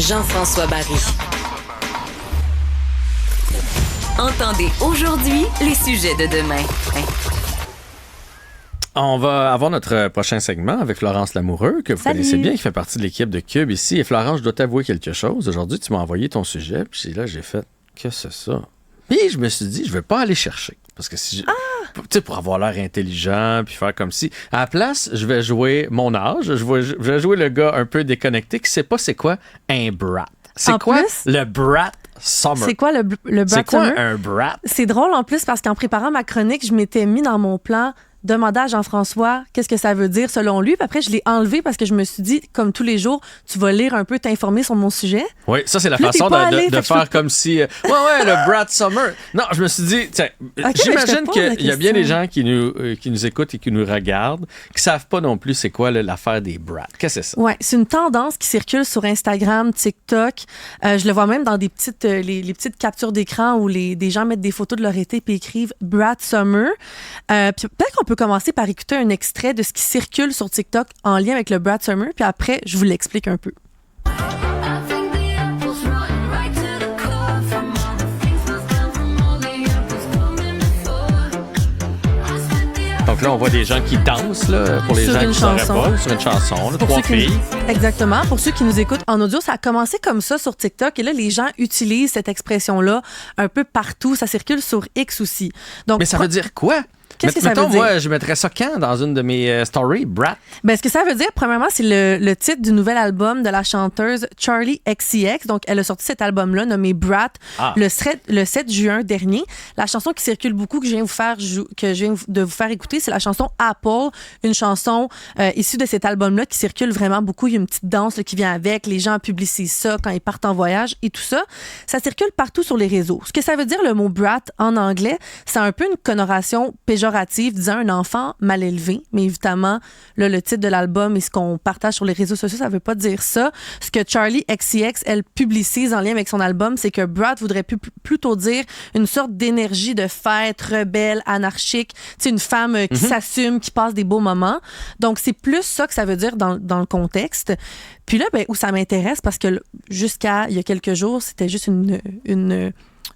Jean-François Barry. Entendez aujourd'hui les sujets de demain. On va avoir notre prochain segment avec Florence Lamoureux, que vous connaissez bien, qui fait partie de l'équipe de Cube ici. Et Florence, je dois t'avouer quelque chose. Aujourd'hui, tu m'as envoyé ton sujet, puis là, j'ai fait « que c'est ça? » Puis je me suis dit, je vais pas aller chercher. Parce que si tu sais, pour avoir l'air intelligent, puis faire comme si... À la place, je vais jouer mon âge, je vais jouer le gars un peu déconnecté qui sait pas c'est quoi un brat. C'est quoi le brat summer? C'est quoi le brat C'est quoi summer? un brat? C'est drôle en plus parce qu'en préparant ma chronique, je m'étais mis dans mon plan demander à Jean-François qu'est-ce que ça veut dire selon lui. Puis après, je l'ai enlevé parce que je me suis dit, comme tous les jours, tu vas lire un peu, t'informer sur mon sujet. Oui, ça, c'est la Puis là, façon t'es pas allé, de fait que faire je peux comme si... ouais, le brat summer. Non, je me suis dit, tiens, j'imagine qu'il y a bien des gens qui nous écoutent et qui nous regardent, qui savent pas non plus c'est quoi l'affaire des brats. Qu'est-ce que c'est ça? Oui, c'est une tendance qui circule sur Instagram, TikTok. Je le vois même dans des petites, les petites captures d'écran où des gens mettent des photos de leur été puis écrivent « Brat Summer ». Puis peut-être qu'on peut commencer par écouter un extrait de ce qui circule sur TikTok en lien avec le Brat Summer, puis après, je vous l'explique un peu. Donc là, on voit des gens qui dansent, là, pour les sur gens qui ne sauraient chanson. pas, sur une chanson, là, Pour 3 ceux qui filles. Exactement. Pour ceux qui nous écoutent en audio, ça a commencé comme ça sur TikTok et là, les gens utilisent cette expression-là un peu partout. Ça circule sur X aussi. Donc, Mais ça veut dire quoi? Qu'est-ce que ça mettons, veut dire? moi, je mettrais ça quand dans une de mes stories, Brat? Ben, ce que ça veut dire, premièrement, c'est le titre du nouvel album de la chanteuse Charli XCX. Donc, elle a sorti cet album-là nommé Brat le 7 juin dernier. La chanson qui circule beaucoup, que je viens de vous faire écouter, c'est la chanson Apple, une chanson issue de cet album-là qui circule vraiment beaucoup. Il y a une petite danse là, qui vient avec. Les gens publicisent ça quand ils partent en voyage et tout ça. Ça circule partout sur les réseaux. Ce que ça veut dire, le mot Brat en anglais, c'est un peu une connotation péjorative disant un enfant mal élevé. Mais évidemment, là, le titre de l'album et ce qu'on partage sur les réseaux sociaux, ça veut pas dire ça. Ce que Charli XCX, elle publicise en lien avec son album, c'est que Brat voudrait plutôt dire une sorte d'énergie de fête, rebelle, anarchique. Tu sais, une femme qui s'assume, qui passe des beaux moments. Donc, c'est plus ça que ça veut dire dans le contexte. Puis là, ben, où ça m'intéresse, parce que jusqu'à il y a quelques jours, c'était juste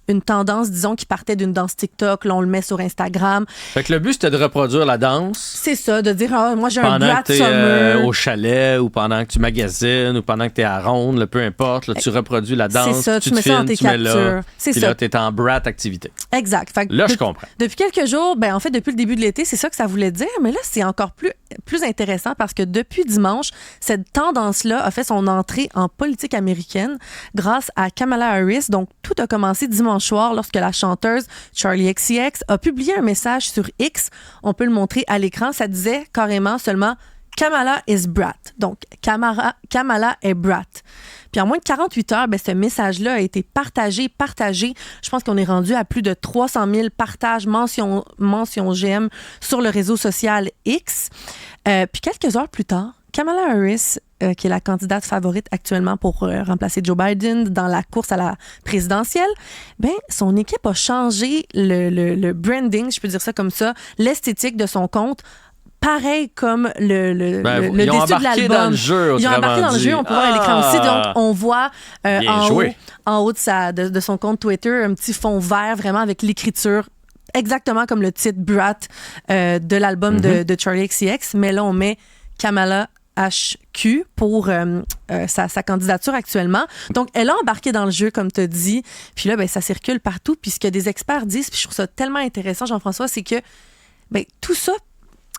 une tendance, disons, qui partait d'une danse TikTok. Là, on le met sur Instagram. Fait que le but, c'était de reproduire la danse. C'est ça, de dire, moi, j'ai un Brat Brat Summer. Au chalet, ou pendant que tu magasines, ou pendant que tu es à ronde, là, peu importe. Là, tu reproduis la danse, c'est ça, tu tu mets te ça dans filmes, tes tu mets captures. là. C'est Puis ça. là, tu es en Brat activité. Exact. Fait que Là, je comprends. Depuis quelques jours, ben en fait, depuis le début de l'été, c'est ça que ça voulait dire. Mais là, c'est encore plus intéressant parce que depuis dimanche, cette tendance-là a fait son entrée en politique américaine grâce à Kamala Harris. Donc, tout a commencé dimanche soir lorsque la chanteuse Charli XCX a publié un message sur X. On peut le montrer à l'écran. Ça disait carrément seulement « Kamala is Brat ». Donc, Kamala est Brat. Puis en moins de 48 heures, ben, ce message-là a été partagé. Je pense qu'on est rendu à plus de 300 000 partages, mentions j'aime sur le réseau social X. Puis quelques heures plus tard, Kamala Harris, qui est la candidate favorite actuellement pour remplacer Joe Biden dans la course à la présidentielle, ben, son équipe a changé le branding, je peux dire ça comme ça, l'esthétique de son compte. Pareil comme le ils ont dessus de l'album. dans le jeu, Ils ont embarqué dans le jeu, on peut voir à l'écran aussi. Donc, on voit en haut de son compte Twitter un petit fond vert vraiment avec l'écriture exactement comme le titre Brat de l'album de Charli XCX. Mais là, on met Kamala HQ pour sa candidature actuellement. Donc, elle a embarqué dans le jeu, comme tu as dit. Puis là, ben, ça circule partout. Puis ce que des experts disent, puis je trouve ça tellement intéressant, Jean-François, c'est que ben, tout ça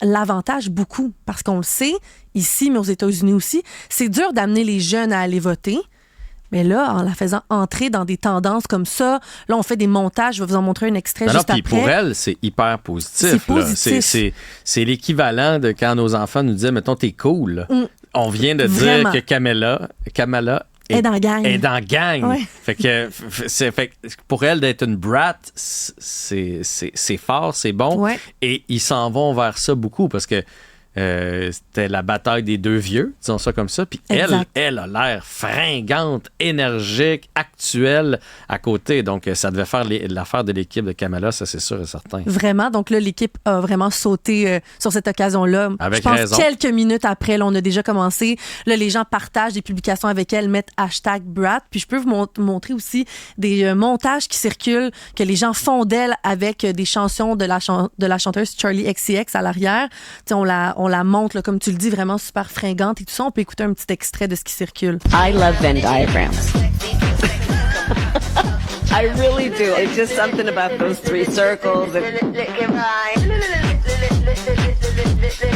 l'avantage beaucoup, parce qu'on le sait, ici, mais aux États-Unis aussi, c'est dur d'amener les jeunes à aller voter. Mais là, en la faisant entrer dans des tendances comme ça, là, on fait des montages. Je vais vous en montrer un extrait juste après. Pour elle, c'est hyper positif. C'est positif. C'est l'équivalent de quand nos enfants nous disaient, mettons, t'es cool. On vient de dire que Kamala est dans la gang. Est dans la gang. Ouais. Fait que pour elle, d'être une brat, c'est fort, c'est bon. Ouais. Et ils s'en vont vers ça beaucoup parce que c'était la bataille des deux vieux, disons ça comme ça. Puis elle a l'air fringante, énergique, actuelle à côté. Donc, ça devait faire l'affaire de l'équipe de Kamala, ça, c'est sûr et certain. Vraiment. Donc là, l'équipe a vraiment sauté sur cette occasion-là. Avec je pense raison. Quelques minutes après, là, on a déjà commencé. Là, les gens partagent des publications avec elle, mettent #Brat. Puis je peux vous montrer aussi des montages qui circulent, que les gens font d'elle avec des chansons de la chanteuse Charli XCX à l'arrière. T'sais, on la montre, là, comme tu le dis, vraiment super fringante et tout ça. On peut écouter un petit extrait de ce qui circule. I love Venn diagrams. I really do. It's just something about those three circles.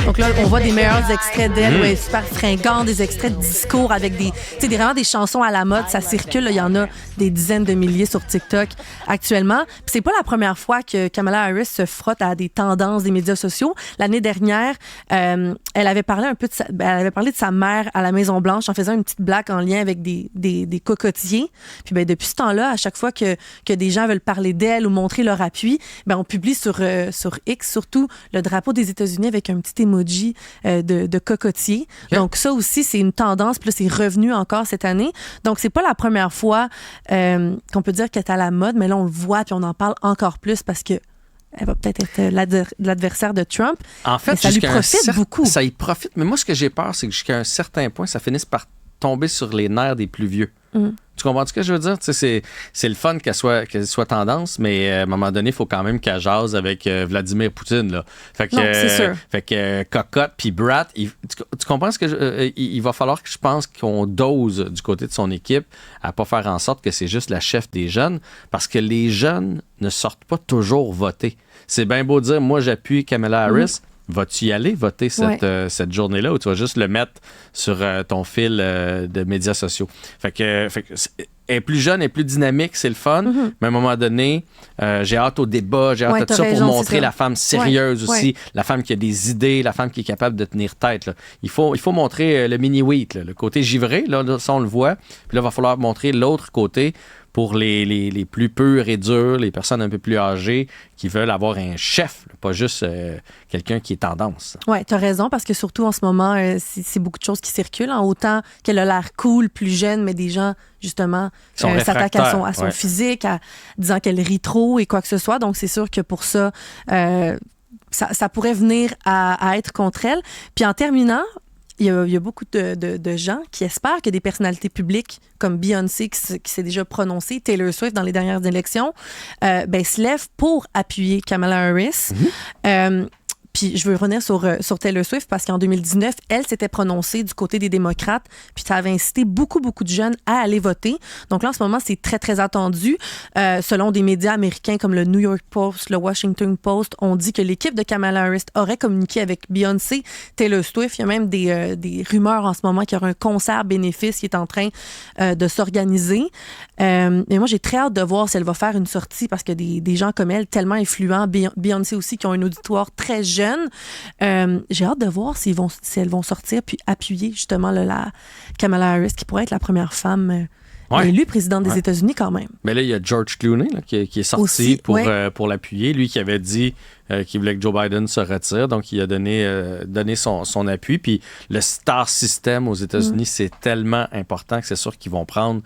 Donc là, on voit des meilleurs extraits d'elle, où elle est super fringante, des extraits de discours avec vraiment des chansons à la mode. Ça circule, là, il y en a des dizaines de milliers sur TikTok actuellement. Puis c'est pas la première fois que Kamala Harris se frotte à des tendances des médias sociaux. L'année dernière, elle avait parlé un peu de sa mère à la Maison-Blanche en faisant une petite blague en lien avec des cocotiers. Puis depuis ce temps-là, à chaque fois que des gens veulent parler d'elle ou montrer leur appui, on publie sur X surtout le drapeau des États-Unis avec un petit emoji de cocotier. Okay. Donc ça aussi, c'est une tendance. Puis là, c'est revenu encore cette année. Donc c'est pas la première fois qu'on peut dire qu'elle est à la mode, mais là, on le voit puis on en parle encore plus parce que elle va peut-être être l'adversaire de Trump. En fait, ça lui profite beaucoup. Ça y profite. Mais moi, ce que j'ai peur, c'est que jusqu'à un certain point, ça finisse par tomber sur les nerfs des plus vieux. Tu comprends ce que je veux dire? C'est le fun qu'elle soit tendance, mais à un moment donné, il faut quand même qu'elle jase avec Vladimir Poutine. Là. Fait que, non, c'est sûr. Fait que Cocotte puis Brat, tu comprends ce que il va falloir que je pense qu'on dose du côté de son équipe à pas faire en sorte que c'est juste la chef des jeunes, parce que les jeunes ne sortent pas toujours voter. C'est bien beau dire, moi j'appuie Kamala Harris. Vas-tu y aller voter cette journée-là ou tu vas juste le mettre sur ton fil de médias sociaux? Fait que elle est plus jeune, elle est plus dynamique, c'est le fun, mais à un moment donné, j'ai hâte au débat, j'ai hâte à tout ça pour montrer la femme sérieuse aussi, la femme qui a des idées, la femme qui est capable de tenir tête. Là. Il faut montrer le mini-wheat, le côté givré, là, ça on le voit, puis là, il va falloir montrer l'autre côté pour les plus purs et durs, les personnes un peu plus âgées qui veulent avoir un chef, pas juste quelqu'un qui est tendance. Oui, tu as raison, parce que surtout en ce moment, c'est beaucoup de choses qui circulent, autant qu'elle a l'air cool, plus jeune, mais des gens, justement, s'attaquent à son physique, disant qu'elle rit trop et quoi que ce soit. Donc, c'est sûr que pour ça, ça pourrait venir à être contre elle. Puis en terminant, il y a beaucoup de gens qui espèrent que des personnalités publiques comme Beyoncé, qui s'est déjà prononcée, Taylor Swift dans les dernières élections, se lèvent pour appuyer Kamala Harris. Puis je veux revenir sur Taylor Swift parce qu'en 2019, elle s'était prononcée du côté des démocrates, puis ça avait incité beaucoup de jeunes à aller voter. Donc là, en ce moment, c'est très, très attendu. Selon des médias américains comme le New York Post, le Washington Post, on dit que l'équipe de Kamala Harris aurait communiqué avec Beyoncé, Taylor Swift. Il y a même des rumeurs en ce moment qu'il y aura un concert bénéfice qui est en train de s'organiser. Mais moi, j'ai très hâte de voir si elle va faire une sortie parce que des gens comme elle, tellement influents, Beyoncé aussi, qui ont un auditoire très jeune. J'ai hâte de voir si elles vont sortir puis appuyer justement la Kamala Harris, qui pourrait être la première femme élue présidente des États-Unis quand même. Mais là, il y a George Clooney là, qui est sorti aussi, pour l'appuyer. Lui qui avait dit qu'il voulait que Joe Biden se retire, donc il a donné son appui. Puis le star system aux États-Unis, c'est tellement important que c'est sûr qu'ils vont prendre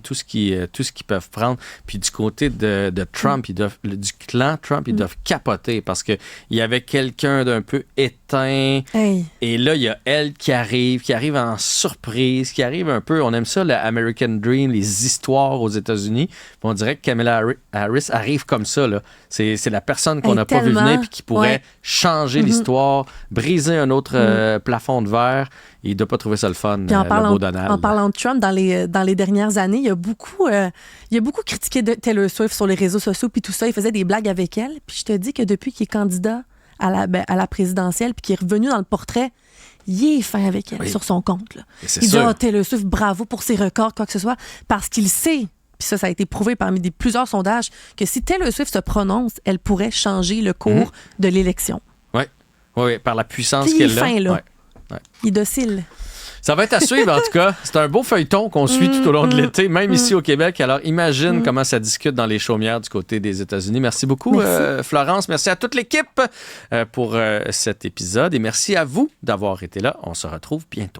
tout ce qu'ils peuvent prendre. Puis du côté de Trump, du clan Trump, ils doivent capoter parce qu'il y avait quelqu'un d'un peu éteint. Hey. Et là, il y a elle qui arrive en surprise, qui arrive un peu, on aime ça, le American Dream, les histoires aux États-Unis. Puis on dirait que Kamala Harris arrive comme ça, là. C'est la personne qu'on n'a pas vu venir puis qui pourrait changer l'histoire, briser un autre plafond de verre. Il ne doit pas trouver ça le fun, le beau Donald. En parlant de Trump, dans les dernières années, il a beaucoup critiqué Taylor Swift sur les réseaux sociaux puis tout ça. Il faisait des blagues avec elle. Puis je te dis que depuis qu'il est candidat à la présidentielle puis qu'il est revenu dans le portrait, il est fin avec elle sur son compte. Là. Il dit Taylor Swift, bravo pour ses records, quoi que ce soit, parce qu'il sait, puis ça a été prouvé parmi plusieurs sondages, que si Taylor Swift se prononce, elle pourrait changer le cours de l'élection. Oui, par la puissance qu'elle a. Il est fin, là. Il est docile. Ça va être à suivre, en tout cas. C'est un beau feuilleton qu'on suit tout au long de l'été, même ici au Québec. Alors, imagine comment ça discute dans les chaumières du côté des États-Unis. Merci beaucoup, Florence. Merci à toute l'équipe pour cet épisode. Et merci à vous d'avoir été là. On se retrouve bientôt.